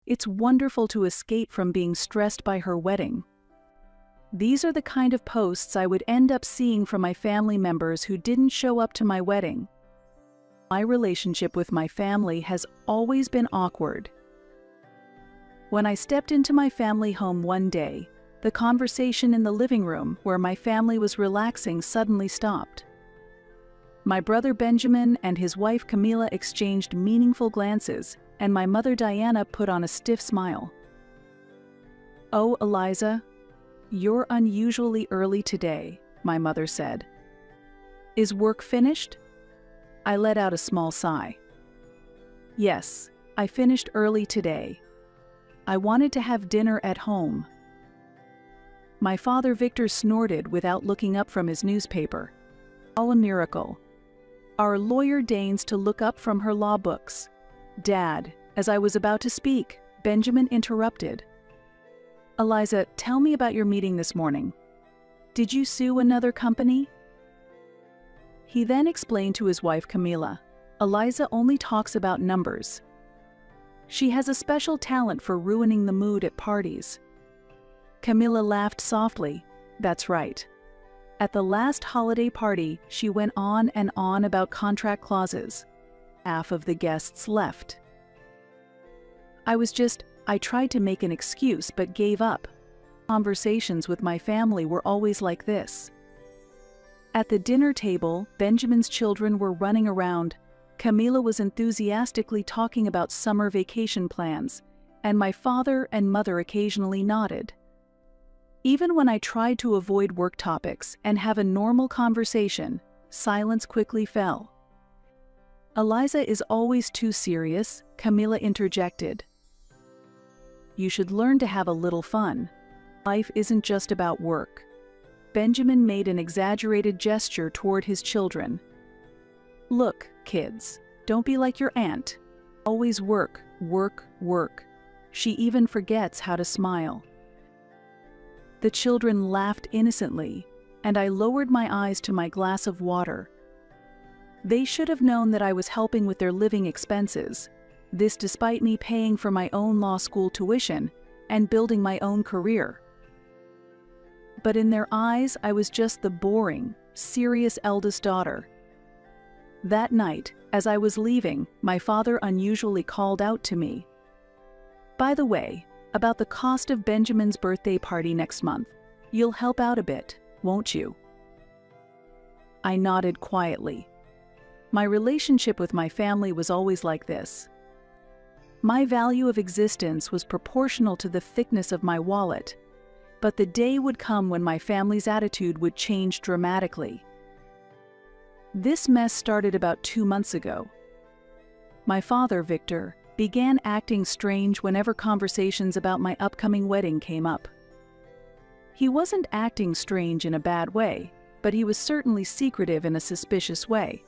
It's wonderful to escape from being stressed by her wedding. These are the kind of posts I would end up seeing from my family members who didn't show up to my wedding. My relationship with my family has always been awkward. When I stepped into my family home one day, the conversation in the living room where my family was relaxing suddenly stopped. My brother Benjamin and his wife Camila exchanged meaningful glances, and my mother Diana put on a stiff smile. "Oh, Eliza, you're unusually early today," my mother said. "Is work finished?" I let out a small sigh. "Yes, I finished early today. I wanted to have dinner at home." My father Victor snorted without looking up from his newspaper. "All a miracle. Our lawyer deigns to look up from her law books." "Dad," as I was about to speak, Benjamin interrupted. "Eliza, tell me about your meeting this morning. Did you sue another company?" He then explained to his wife Camila, "Eliza only talks about numbers. She has a special talent for ruining the mood at parties." Camila laughed softly. "That's right. At the last holiday party, she went on and on about contract clauses. Half of the guests left. I tried to make an excuse but gave up. Conversations with my family were always like this." At the dinner table, Benjamin's children were running around. Camila was enthusiastically talking about summer vacation plans, and my father and mother occasionally nodded. Even when I tried to avoid work topics and have a normal conversation, silence quickly fell. "Eliza is always too serious," Camila interjected. "You should learn to have a little fun. Life isn't just about work." Benjamin made an exaggerated gesture toward his children. "Look, kids, don't be like your aunt. Always work, work, work. She even forgets how to smile." The children laughed innocently, and I lowered my eyes to my glass of water. They should have known that I was helping with their living expenses, this despite me paying for my own law school tuition and building my own career. But in their eyes, I was just the boring, serious eldest daughter. That night, as I was leaving, my father unusually called out to me. "By the way, about the cost of Benjamin's birthday party next month, you'll help out a bit, won't you?" I nodded quietly. My relationship with my family was always like this. My value of existence was proportional to the thickness of my wallet, but the day would come when my family's attitude would change dramatically. This mess started about 2 months ago. My father, Victor, began acting strange whenever conversations about my upcoming wedding came up. He wasn't acting strange in a bad way, but he was certainly secretive in a suspicious way.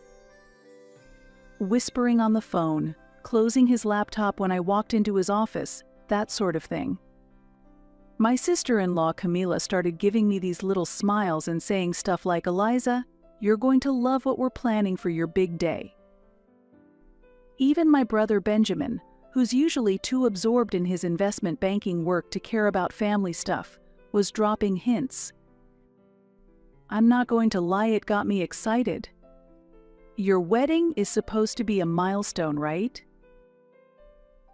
Whispering on the phone, closing his laptop when I walked into his office, that sort of thing. My sister-in-law Camila started giving me these little smiles and saying stuff like, "Eliza, you're going to love what we're planning for your big day." Even my brother Benjamin, who's usually too absorbed in his investment banking work to care about family stuff, was dropping hints. I'm not going to lie, it got me excited. "Your wedding is supposed to be a milestone, right?"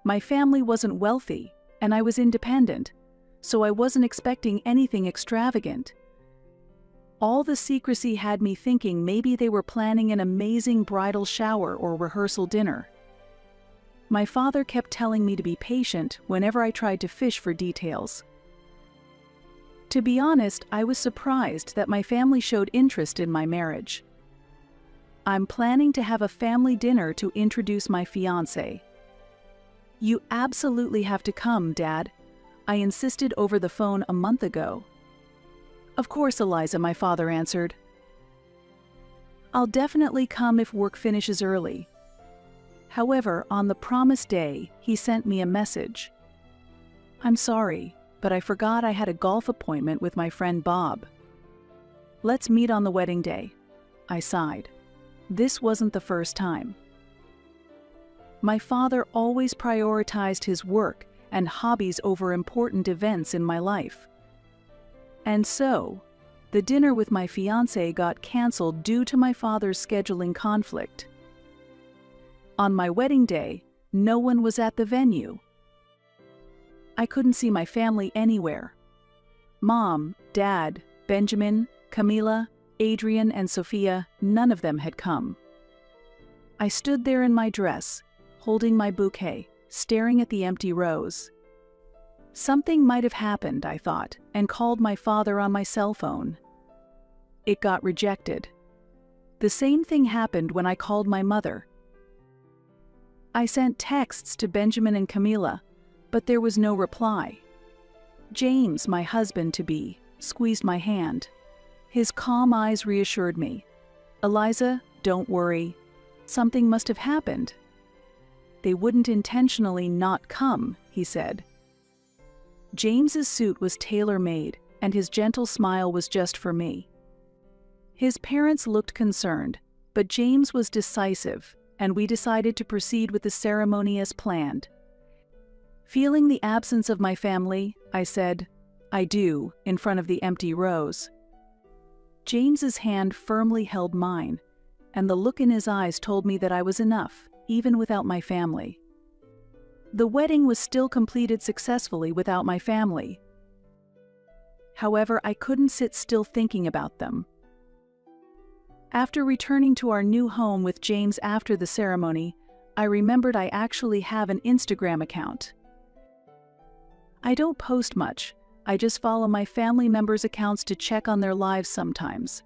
My family wasn't wealthy, and I was independent, so I wasn't expecting anything extravagant. All the secrecy had me thinking maybe they were planning an amazing bridal shower or rehearsal dinner. My father kept telling me to be patient whenever I tried to fish for details. To be honest, I was surprised that my family showed interest in my marriage. "I'm planning to have a family dinner to introduce my fiancé." "You absolutely have to come, Dad. I insisted over the phone a month ago." "Of course, Eliza," my father answered. "I'll definitely come if work finishes early." However, on the promised day, he sent me a message. "I'm sorry, but I forgot I had a golf appointment with my friend Bob. Let's meet on the wedding day." I sighed. This wasn't the first time. My father always prioritized his work, and hobbies over important events in my life. And so, the dinner with my fiancé got canceled due to my father's scheduling conflict. On my wedding day, no one was at the venue. I couldn't see my family anywhere. Mom, Dad, Benjamin, Camila, Adrian, and Sophia, none of them had come. I stood there in my dress, holding my bouquet, staring at the empty rows. Something might have happened, I thought, and called my father on my cell phone. It got rejected. The same thing happened when I called my mother. I sent texts to Benjamin and Camila, but there was no reply. James, my husband-to-be, squeezed my hand. His calm eyes reassured me. "Eliza, don't worry. Something must have happened. They wouldn't intentionally not come," he said. James's suit was tailor-made, and his gentle smile was just for me. His parents looked concerned, but James was decisive, and we decided to proceed with the ceremony as planned. Feeling the absence of my family, I said, "I do," in front of the empty rows. James's hand firmly held mine, and the look in his eyes told me that I was enough, even without my family. The wedding was still completed successfully without my family. However, I couldn't sit still thinking about them. After returning to our new home with James after the ceremony, I remembered I actually have an Instagram account. I don't post much, I just follow my family members' accounts to check on their lives sometimes.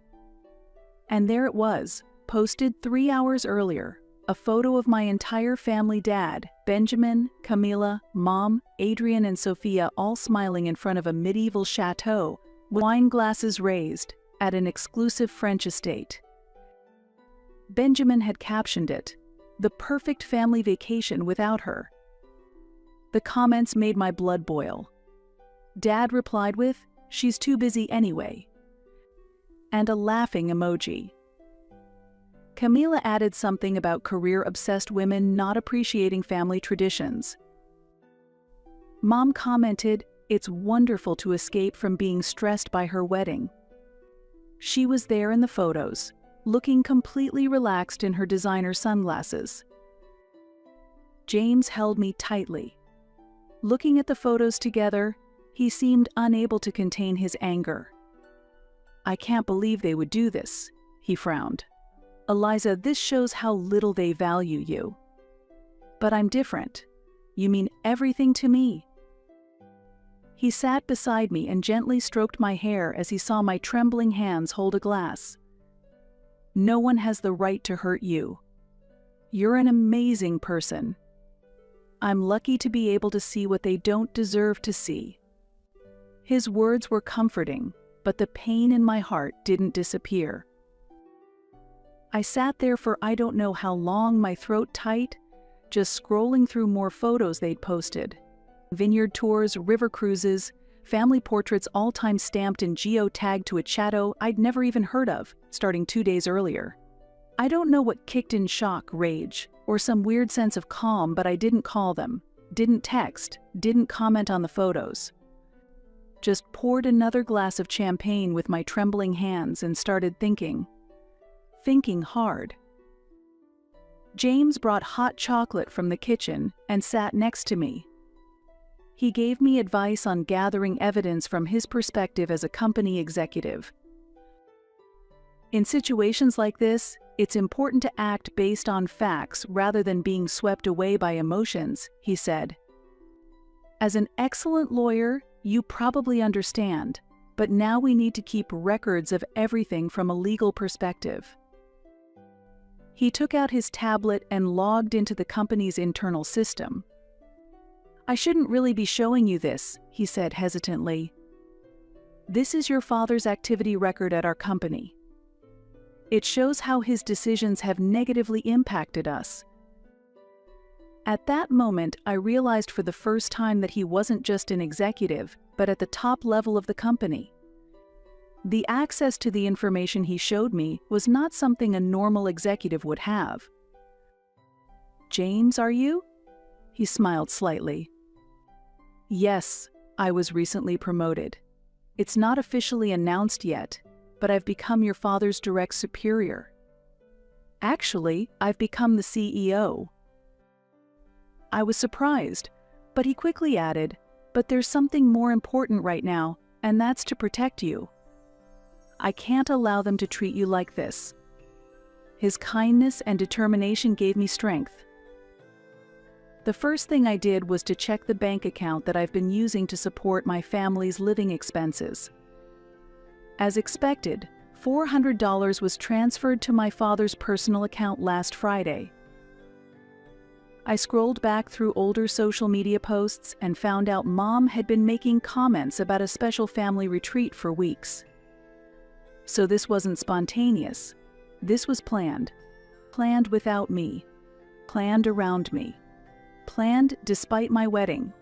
And there it was, posted 3 hours earlier, a photo of my entire family: Dad, Benjamin, Camila, Mom, Adrian, and Sophia, all smiling in front of a medieval chateau, wine glasses raised, at an exclusive French estate. Benjamin had captioned it, "The perfect family vacation without her." The comments made my blood boil. Dad replied with, "She's too busy anyway," and a laughing emoji. Camila added something about career-obsessed women not appreciating family traditions. Mom commented, "It's wonderful to escape from being stressed by her wedding." She was there in the photos, looking completely relaxed in her designer sunglasses. James held me tightly. Looking at the photos together, he seemed unable to contain his anger. "I can't believe they would do this," he frowned. "Eliza, this shows how little they value you." "But I'm different. You mean everything to me." He sat beside me and gently stroked my hair as he saw my trembling hands hold a glass. "No one has the right to hurt you. You're an amazing person. I'm lucky to be able to see what they don't deserve to see." His words were comforting, but the pain in my heart didn't disappear. I sat there for I don't know how long, my throat tight, just scrolling through more photos they'd posted. Vineyard tours, river cruises, family portraits, all time stamped and geo-tagged to a chateau I'd never even heard of, starting 2 days earlier. I don't know what kicked in: shock, rage, or some weird sense of calm, but I didn't call them, didn't text, didn't comment on the photos. Just poured another glass of champagne with my trembling hands and started thinking. Thinking hard. James brought hot chocolate from the kitchen and sat next to me. He gave me advice on gathering evidence from his perspective as a company executive. "In situations like this, it's important to act based on facts rather than being swept away by emotions," he said. "As an excellent lawyer, you probably understand, but now we need to keep records of everything from a legal perspective." He took out his tablet and logged into the company's internal system. "I shouldn't really be showing you this," he said hesitantly. "This is your father's activity record at our company. It shows how his decisions have negatively impacted us." At that moment, I realized for the first time that he wasn't just an executive, but at the top level of the company. The access to the information he showed me was not something a normal executive would have. "James, are you?" He smiled slightly. Yes, I was recently promoted. It's not officially announced yet, but I've become your father's direct superior. Actually, I've become the CEO. I was surprised, but he quickly added, but there's something more important right now, and that's to protect you. I can't allow them to treat you like this. His kindness and determination gave me strength. The first thing I did was to check the bank account that I've been using to support my family's living expenses. As expected, $400 was transferred to my father's personal account last Friday. I scrolled back through older social media posts and found out Mom had been making comments about a special family retreat for weeks. So this wasn't spontaneous. This was planned. Planned without me. Planned around me. Planned despite my wedding.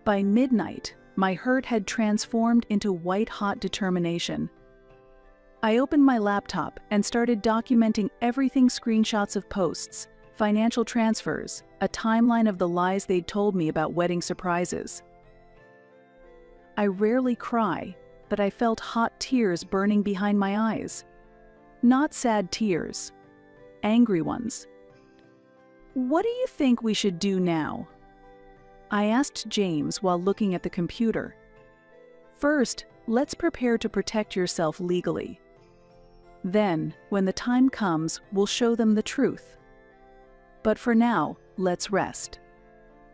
By midnight, my hurt had transformed into white-hot determination. I opened my laptop and started documenting everything: screenshots of posts, financial transfers, a timeline of the lies they'd told me about wedding surprises. I rarely cry, but I felt hot tears burning behind my eyes. Not sad tears, angry ones. "What do you think we should do now?" I asked James while looking at the computer. "First, let's prepare to protect yourself legally. Then, when the time comes, we'll show them the truth. But for now, let's rest.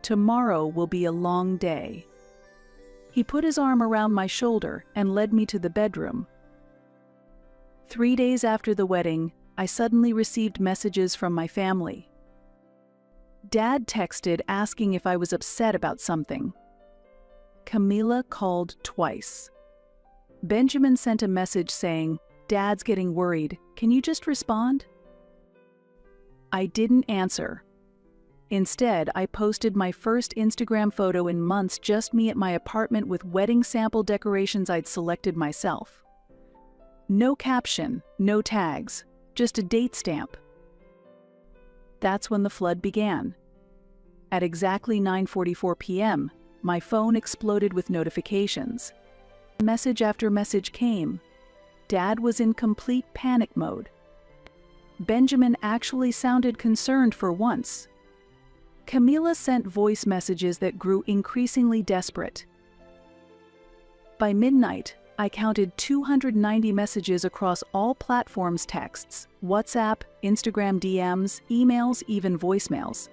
Tomorrow will be a long day." He put his arm around my shoulder and led me to the bedroom. 3 days after the wedding, I suddenly received messages from my family. Dad texted asking if I was upset about something. Camila called twice. Benjamin sent a message saying, "Dad's getting worried. Can you just respond?" I didn't answer. Instead, I posted my first Instagram photo in months, just me at my apartment with wedding sample decorations I'd selected myself. No caption, no tags, just a date stamp. That's when the flood began. At exactly 9:44 p.m., my phone exploded with notifications. Message after message came. Dad was in complete panic mode. Benjamin actually sounded concerned for once. Camila sent voice messages that grew increasingly desperate. By midnight, I counted 290 messages across all platforms: texts, WhatsApp, Instagram DMs, emails, even voicemails.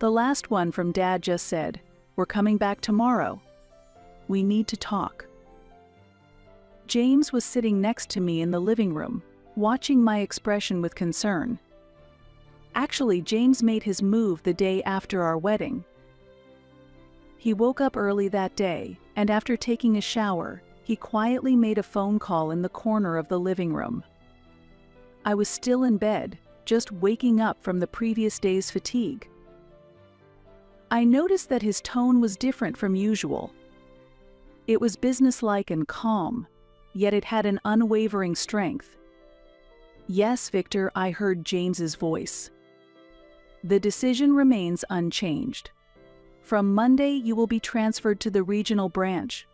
The last one from Dad just said, "We're coming back tomorrow. We need to talk." James was sitting next to me in the living room, watching my expression with concern. Actually, James made his move the day after our wedding. He woke up early that day, and after taking a shower, he quietly made a phone call in the corner of the living room. I was still in bed, just waking up from the previous day's fatigue. I noticed that his tone was different from usual. It was businesslike and calm, yet it had an unwavering strength. "Yes, Victor," I heard James's voice. "The decision remains unchanged. From Monday, you will be transferred to the regional branch.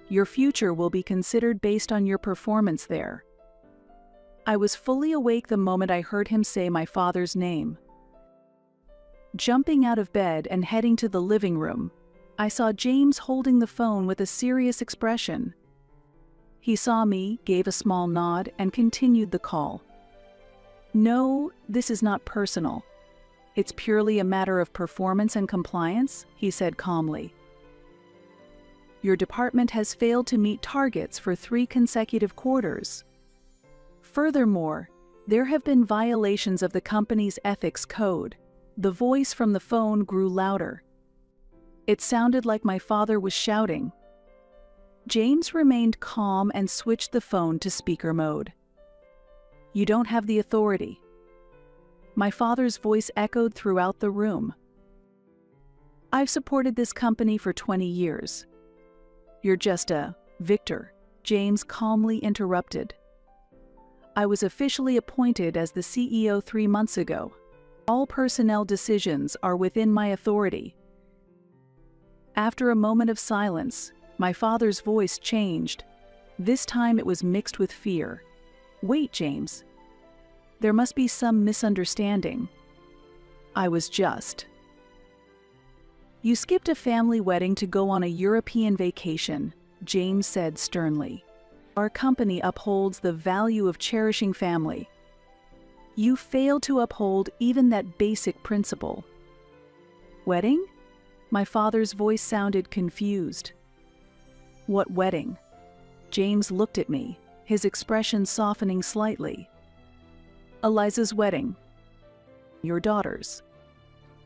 Your future will be considered based on your performance there." I was fully awake the moment I heard him say my father's name. Jumping out of bed and heading to the living room, I saw James holding the phone with a serious expression. He saw me, gave a small nod, and continued the call. "No, this is not personal. It's purely a matter of performance and compliance," he said calmly. "Your department has failed to meet targets for 3 consecutive quarters. Furthermore, there have been violations of the company's ethics code." The voice from the phone grew louder. It sounded like my father was shouting. James remained calm and switched the phone to speaker mode. "You don't have the authority." My father's voice echoed throughout the room. "I've supported this company for 20 years. You're just a Victor," James calmly interrupted. "I was officially appointed as the CEO 3 months ago. All personnel decisions are within my authority." After a moment of silence, my father's voice changed. This time it was mixed with fear. "Wait, James. There must be some misunderstanding. I was just. You skipped a family wedding to go on a European vacation," James said sternly. "Our company upholds the value of cherishing family. You failed to uphold even that basic principle." "Wedding?" My father's voice sounded confused. "What wedding?" James looked at me, his expression softening slightly. "Eliza's wedding. Your daughter's."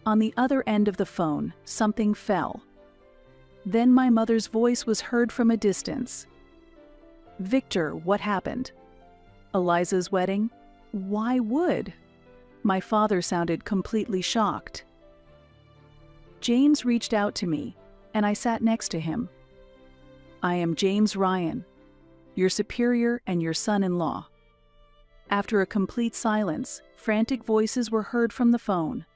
On the other end of the phone, something fell. Then my mother's voice was heard from a distance. "Victor, what happened?" "Eliza's wedding? Why would?" My father sounded completely shocked. James reached out to me, and I sat next to him. "I am James Ryan, your superior and your son-in-law." After a complete silence, frantic voices were heard from the phone.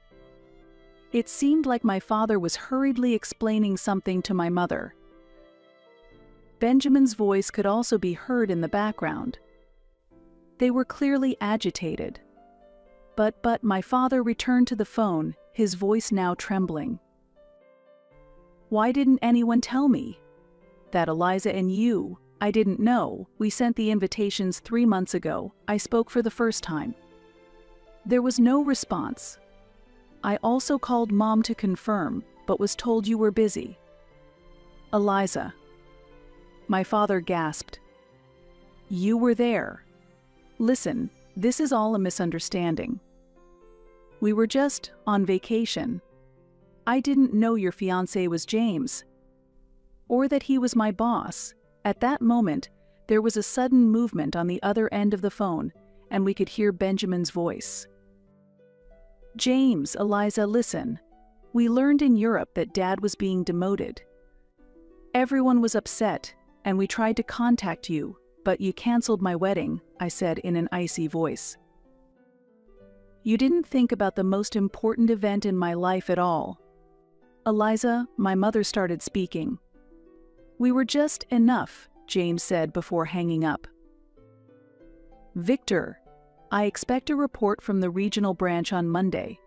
It seemed like my father was hurriedly explaining something to my mother. Benjamin's voice could also be heard in the background. They were clearly agitated. But my father returned to the phone, his voice now trembling. "Why didn't anyone tell me? That Eliza and you, I didn't know. We sent the invitations 3 months ago. I spoke for the first time." There was no response. "I also called Mom to confirm, but was told you were busy." "Eliza." My father gasped. "You were there. Listen, this is all a misunderstanding. We were just on vacation. I didn't know your fiancé was James, or that he was my boss." At that moment, there was a sudden movement on the other end of the phone, and we could hear Benjamin's voice. "James, Eliza, listen. We learned in Europe that Dad was being demoted. Everyone was upset, and we tried to contact you, but you canceled my wedding," I said in an icy voice. "You didn't think about the most important event in my life at all." "Eliza," my mother started speaking. "We were just enough," James said before hanging up. "Victor, I expect a report from the regional branch on Monday."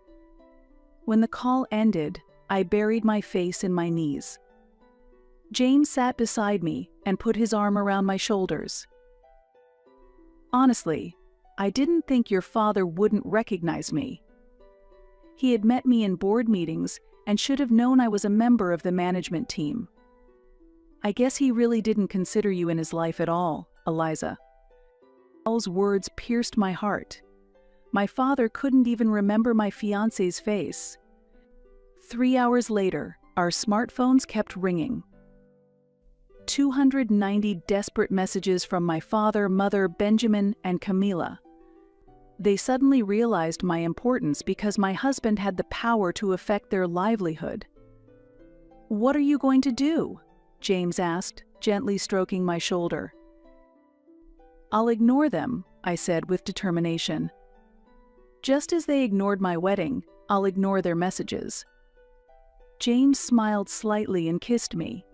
When the call ended, I buried my face in my knees. James sat beside me and put his arm around my shoulders. "Honestly, I didn't think your father wouldn't recognize me. He had met me in board meetings and should have known I was a member of the management team. I guess he really didn't consider you in his life at all, Eliza." Paul's words pierced my heart. My father couldn't even remember my fiancé's face. 3 hours later, our smartphones kept ringing. 290 desperate messages from my father, mother, Benjamin, and Camila. They suddenly realized my importance because my husband had the power to affect their livelihood. "What are you going to do?" James asked, gently stroking my shoulder. "I'll ignore them," I said with determination. "Just as they ignored my wedding, I'll ignore their messages." James smiled slightly and kissed me.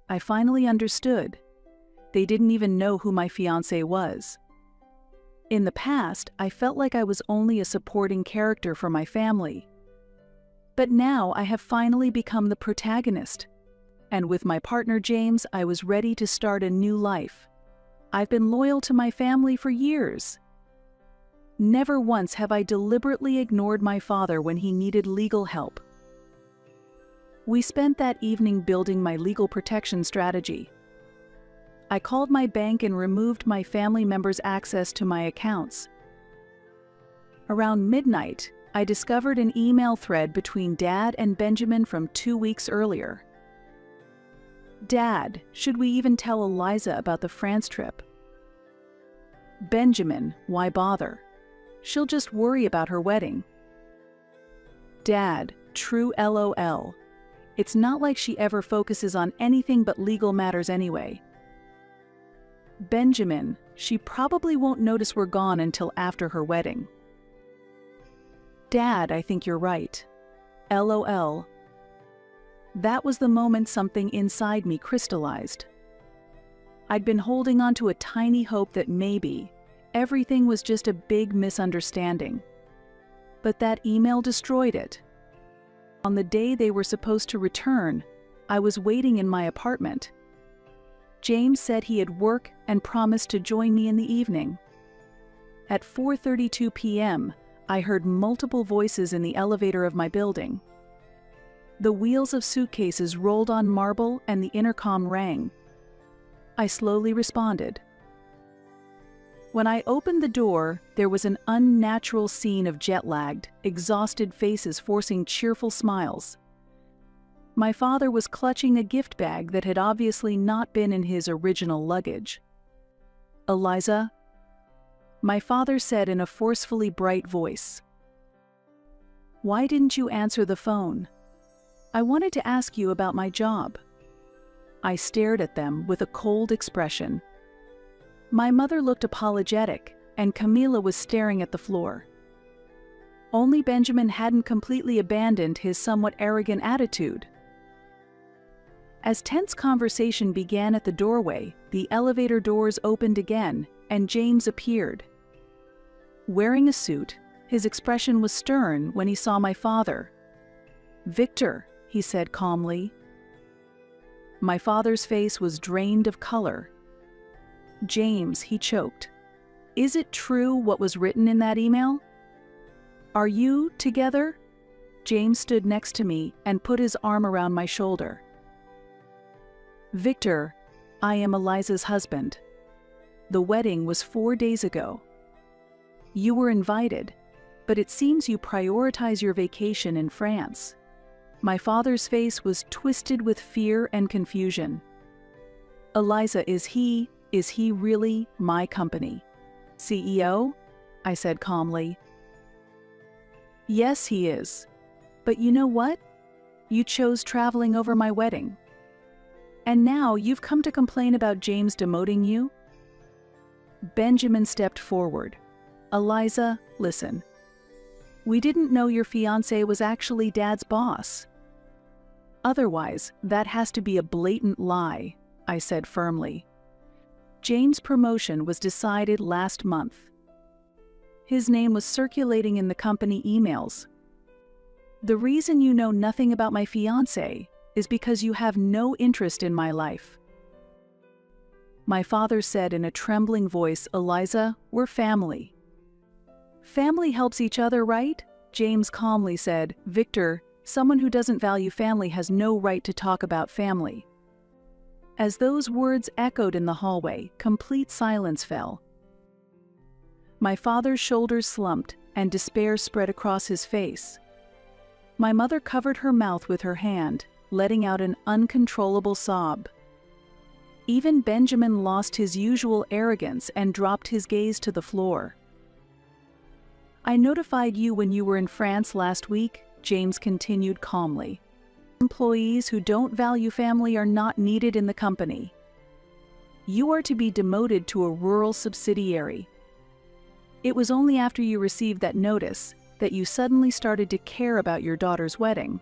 I finally understood. They didn't even know who my fiancé was. In the past, I felt like I was only a supporting character for my family. But now I have finally become the protagonist. And with my partner James, I was ready to start a new life. I've been loyal to my family for years. Never once have I deliberately ignored my father when he needed legal help. We spent that evening building my legal protection strategy. I called my bank and removed my family members' access to my accounts. Around midnight, I discovered an email thread between Dad and Benjamin from 2 weeks earlier. "Dad, should we even tell Eliza about the France trip?" "Benjamin, why bother? She'll just worry about her wedding." "Dad, true LOL. It's not like she ever focuses on anything but legal matters anyway." "Benjamin, she probably won't notice we're gone until after her wedding." "Dad, I think you're right. LOL." That was the moment something inside me crystallized. I'd been holding on to a tiny hope that maybe everything was just a big misunderstanding. But that email destroyed it. On the day they were supposed to return, I was waiting in my apartment. James said he had work and promised to join me in the evening. At 4:32 p.m., I heard multiple voices in the elevator of my building. The wheels of suitcases rolled on marble and the intercom rang. I slowly responded. When I opened the door, there was an unnatural scene of jet-lagged, exhausted faces forcing cheerful smiles. My father was clutching a gift bag that had obviously not been in his original luggage. "Eliza," my father said in a forcefully bright voice. "Why didn't you answer the phone? I wanted to ask you about my job." I stared at them with a cold expression. My mother looked apologetic, and Camila was staring at the floor. Only Benjamin hadn't completely abandoned his somewhat arrogant attitude. As tense conversation began at the doorway, the elevator doors opened again, and James appeared. Wearing a suit, his expression was stern when he saw my father. "Victor," he said calmly. My father's face was drained of color. "James," he choked. "Is it true what was written in that email? Are you together?" James stood next to me and put his arm around my shoulder. "Victor, I am Eliza's husband. The wedding was 4 days ago. You were invited, but it seems you prioritize your vacation in France." My father's face was twisted with fear and confusion. "Eliza, is he really my company CEO?" I said calmly. "Yes, he is. But you know what? You chose traveling over my wedding. And now you've come to complain about James demoting you?" Benjamin stepped forward. "Eliza, listen. We didn't know your fiancé was actually Dad's boss. Otherwise, that has to be a blatant lie," I said firmly. "James' promotion was decided last month. His name was circulating in the company emails. The reason you know nothing about my fiancé is because you have no interest in my life." My father said in a trembling voice, "Eliza, we're family." "Family helps each other, right?" James calmly said. "Victor, someone who doesn't value family has no right to talk about family." As those words echoed in the hallway, complete silence fell. My father's shoulders slumped, and despair spread across his face. My mother covered her mouth with her hand, letting out an uncontrollable sob. Even Benjamin lost his usual arrogance and dropped his gaze to the floor. "I notified you when you were in France last week," James continued calmly. "Employees who don't value family are not needed in the company. You are to be demoted to a rural subsidiary. It was only after you received that notice that you suddenly started to care about your daughter's wedding."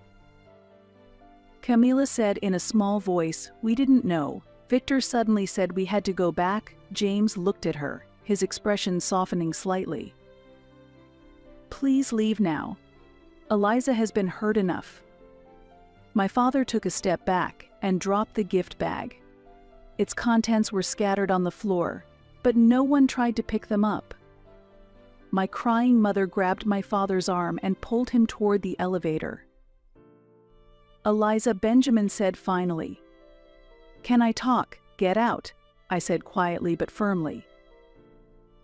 Camila said in a small voice, "We didn't know." Victor suddenly said we had to go back. James looked at her, his expression softening slightly. "Please leave now. Eliza has been hurt enough." My father took a step back and dropped the gift bag. Its contents were scattered on the floor, but no one tried to pick them up. My crying mother grabbed my father's arm and pulled him toward the elevator. "Eliza," Benjamin said finally. "Can I talk? Get out," I said quietly but firmly.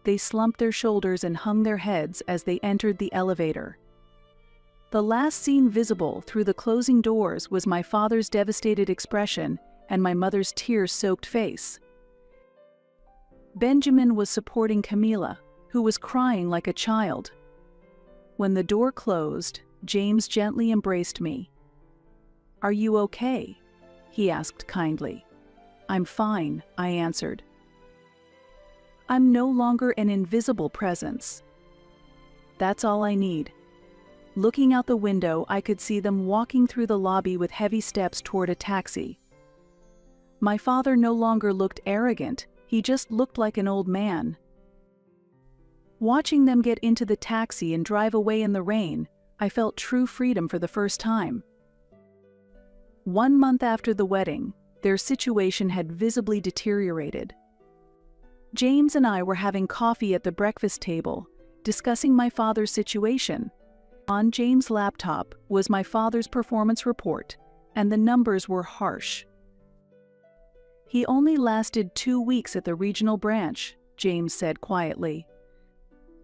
They slumped their shoulders and hung their heads as they entered the elevator. The last scene visible through the closing doors was my father's devastated expression and my mother's tear-soaked face. Benjamin was supporting Camila, who was crying like a child. When the door closed, James gently embraced me. "Are you okay?" he asked kindly. "I'm fine," I answered. "I'm no longer an invisible presence. That's all I need." Looking out the window, I could see them walking through the lobby with heavy steps toward a taxi. My father no longer looked arrogant, he just looked like an old man. Watching them get into the taxi and drive away in the rain, I felt true freedom for the first time. 1 month after the wedding, their situation had visibly deteriorated. James and I were having coffee at the breakfast table, discussing my father's situation. On James' laptop was my father's performance report, and the numbers were harsh. "He only lasted 2 weeks at the regional branch," James said quietly.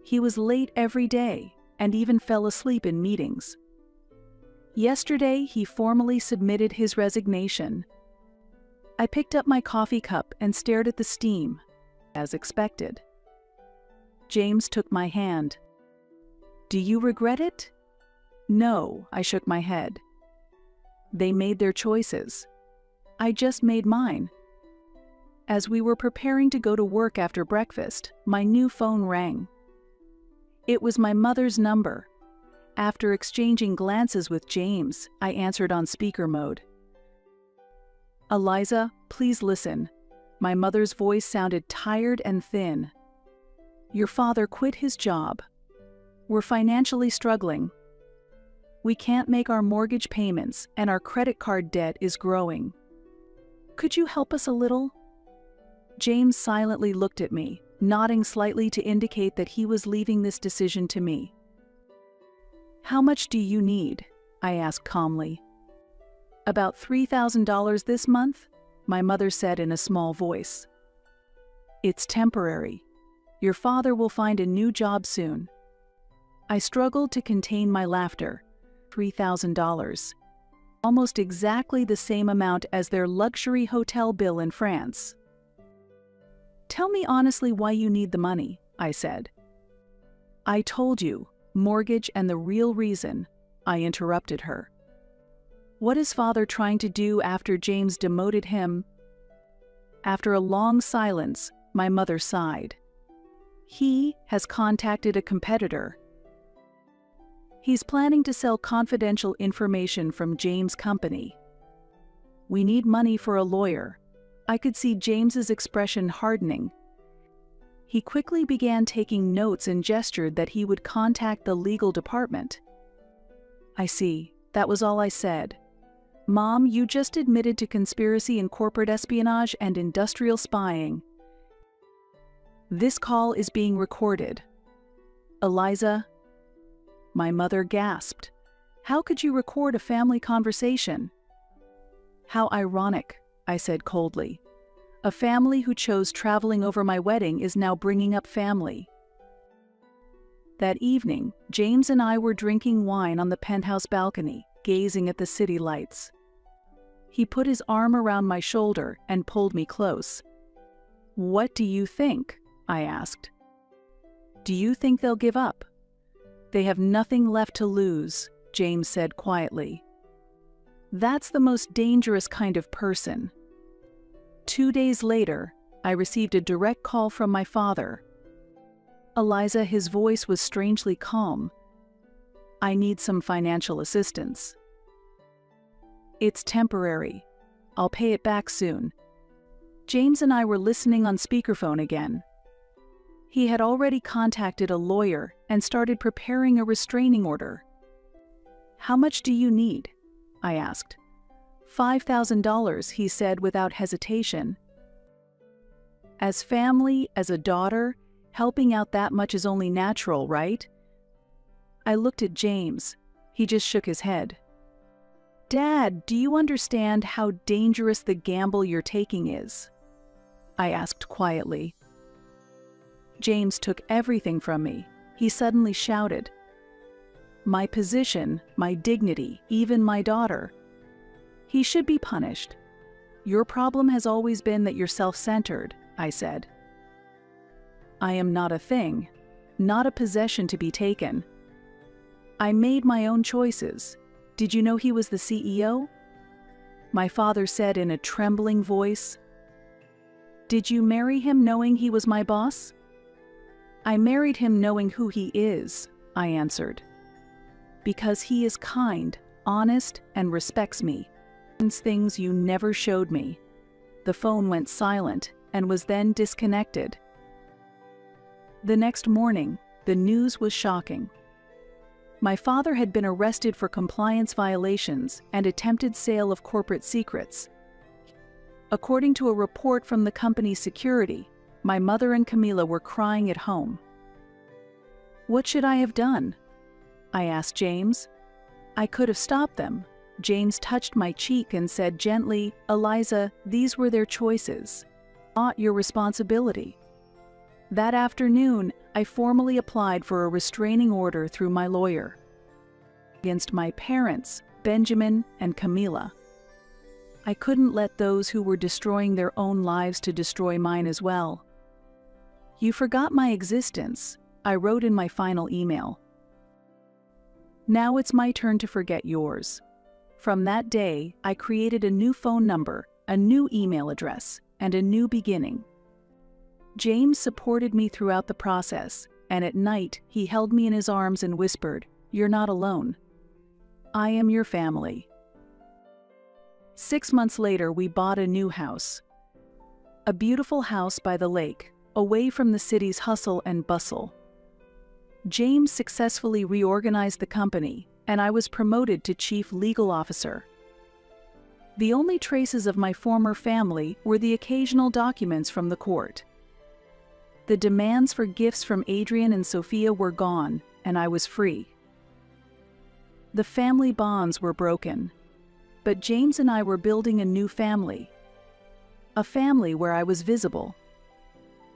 "He was late every day, and even fell asleep in meetings. Yesterday, he formally submitted his resignation." I picked up my coffee cup and stared at the steam, as expected. James took my hand. "Do you regret it?" "No," I shook my head. "They made their choices. I just made mine." As we were preparing to go to work after breakfast, my new phone rang. It was my mother's number. After exchanging glances with James, I answered on speaker mode. "Eliza, please listen." My mother's voice sounded tired and thin. "Your father quit his job. We're financially struggling. We can't make our mortgage payments, and our credit card debt is growing. Could you help us a little?" James silently looked at me, nodding slightly to indicate that he was leaving this decision to me. "How much do you need?" I asked calmly. "About $3,000 this month," my mother said in a small voice. "It's temporary. Your father will find a new job soon." I struggled to contain my laughter. $3,000. Almost exactly the same amount as their luxury hotel bill in France. "Tell me honestly why you need the money," I said. "I told you, mortgage and the real reason," I interrupted her. "What is father trying to do after James demoted him?" After a long silence, my mother sighed. "He has contacted a competitor. He's planning to sell confidential information from James' company. We need money for a lawyer." I could see James's expression hardening. He quickly began taking notes and gestured that he would contact the legal department. "I see," that was all I said. "Mom, you just admitted to conspiracy in corporate espionage and industrial spying. This call is being recorded. Eliza." My mother gasped. "How could you record a family conversation?" "How ironic," I said coldly. "A family who chose traveling over my wedding is now bringing up family." That evening, James and I were drinking wine on the penthouse balcony, gazing at the city lights. He put his arm around my shoulder and pulled me close. "What do you think?" I asked. "Do you think they'll give up?" "They have nothing left to lose," James said quietly. "That's the most dangerous kind of person." 2 days later, I received a direct call from my father. "Eliza," his voice was strangely calm. "I need some financial assistance." "It's temporary. I'll pay it back soon." James and I were listening on speakerphone again. He had already contacted a lawyer and started preparing a restraining order. "How much do you need?" I asked. $5,000, he said without hesitation. As family, as a daughter, helping out that much is only natural, right? I looked at James. He just shook his head. "Dad, do you understand how dangerous the gamble you're taking is?" I asked quietly. James took everything from me. He suddenly shouted. "My position, my dignity, even my daughter. He should be punished. Your problem has always been that you're self-centered," I said. "I am not a thing, not a possession to be taken. I made my own choices. Did you know he was the CEO?" My father said in a trembling voice. "Did you marry him knowing he was my boss?" "I married him knowing who he is," I answered. Because he is kind, honest, and respects me. Things you never showed me. The phone went silent and was then disconnected. The next morning, the news was shocking. My father had been arrested for compliance violations and attempted sale of corporate secrets. According to a report from the company's security, my mother and Camila were crying at home. What should I have done? I asked James. I could have stopped them. James touched my cheek and said gently, Eliza, these were their choices, not your responsibility. That afternoon, I formally applied for a restraining order through my lawyer against my parents, Benjamin and Camila. I couldn't let those who were destroying their own lives to destroy mine as well. You forgot my existence, I wrote in my final email. Now it's my turn to forget yours. From that day, I created a new phone number, a new email address, and a new beginning. James supported me throughout the process, and at night he held me in his arms and whispered, "You're not alone. I am your family." 6 months later, we bought a new house. A beautiful house by the lake, away from the city's hustle and bustle. James successfully reorganized the company, and I was promoted to chief legal officer. The only traces of my former family were the occasional documents from the court. The demands for gifts from Adrian and Sophia were gone, and I was free. The family bonds were broken, but James and I were building a new family. A family where I was visible.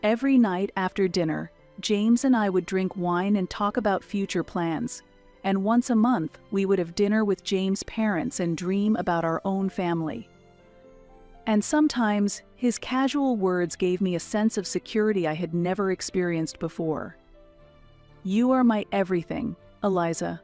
Every night after dinner, James and I would drink wine and talk about future plans, and once a month we would have dinner with James' parents and dream about our own family. And sometimes his casual words gave me a sense of security I had never experienced before. You are my everything, Eliza.